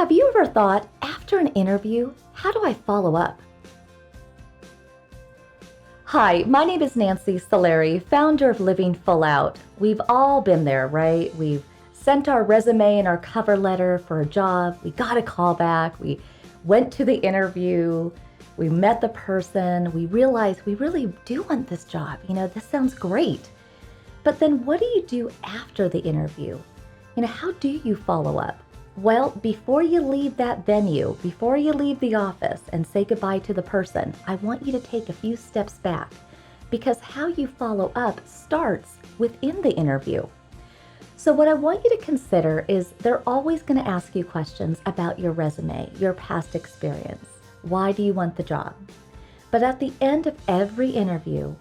Have you ever thought, after an interview, how do I follow up? Hi, my name is Nancy Solari, founder of Living Full Out. We've all been there, right? We've sent our resume and our cover letter for a job. We got a call back. We went to the interview. We met the person. We realized we really do want this job. This sounds great. But then what do you do after the interview? How do you follow up? Well, before you leave that venue, before you leave the office and say goodbye to the person, I want you to take a few steps back, because how you follow up starts within the interview. So what I want you to consider is they're always going to ask you questions about your resume, your past experience. Why do you want the job? But at the end of every interview,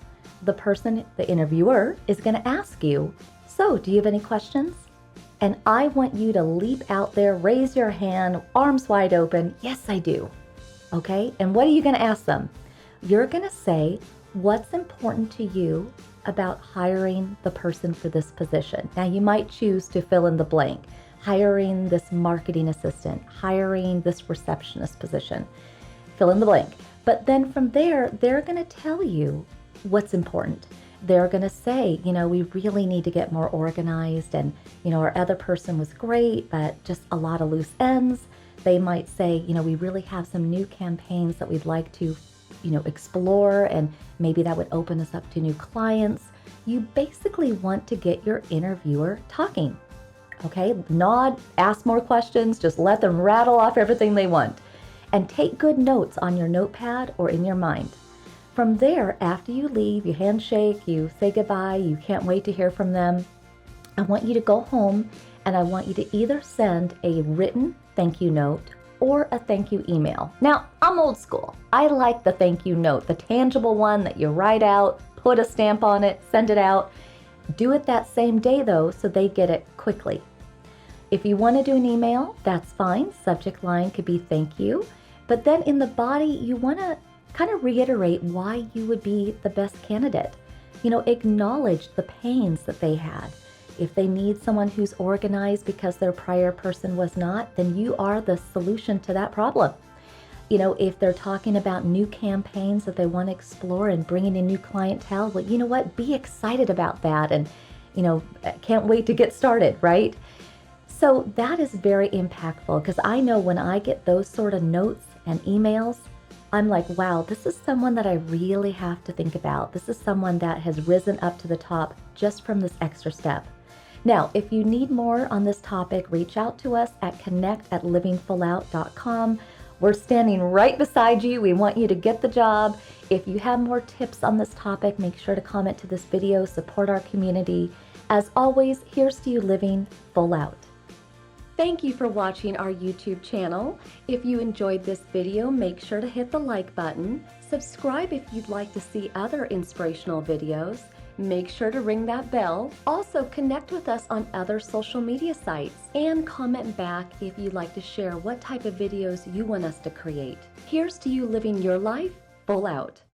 the interviewer, is going to ask you, so do you have any questions? And I want you to leap out there, raise your hand, arms wide open. Yes, I do. Okay? And what are you going to ask them? You're going to say, what's important to you about hiring the person for this position? Now, you might choose to fill in the blank. Hiring this marketing assistant, hiring this receptionist position. Fill in the blank. But then from there, they're going to tell you what's important. They're going to say, we really need to get more organized, and, our other person was great, but just a lot of loose ends. They might say, we really have some new campaigns that we'd like to, explore, and maybe that would open us up to new clients. You basically want to get your interviewer talking, okay? Nod, ask more questions, just let them rattle off everything they want, and take good notes on your notepad or in your mind. From there, after you leave, you handshake, you say goodbye, you can't wait to hear from them. I want you to go home, and I want you to either send a written thank you note or a thank you email. Now, I'm old school. I like the thank you note, the tangible one that you write out, put a stamp on it, send it out. Do it that same day, though, so they get it quickly. If you want to do an email, that's fine. Subject line could be thank you. But then in the body, you want to kind of reiterate why you would be the best candidate. Acknowledge the pains that they had. If they need someone who's organized because their prior person was not, then you are the solution to that problem. If they're talking about new campaigns that they want to explore and bringing in new clientele, well, you know what? Be excited about that, and, can't wait to get started, right? So that is very impactful, because I know when I get those sort of notes and emails, I'm like, wow, this is someone that I really have to think about. This is someone that has risen up to the top just from this extra step. Now, if you need more on this topic, reach out to us at connect@livingfullout.com. We're standing right beside you. We want you to get the job. If you have more tips on this topic, make sure to comment to this video, support our community. As always, here's to you living full out. Thank you for watching our YouTube channel. If you enjoyed this video, make sure to hit the like button. Subscribe if you'd like to see other inspirational videos. Make sure to ring that bell. Also, connect with us on other social media sites, and comment back if you'd like to share what type of videos you want us to create. Here's to you living your life full out.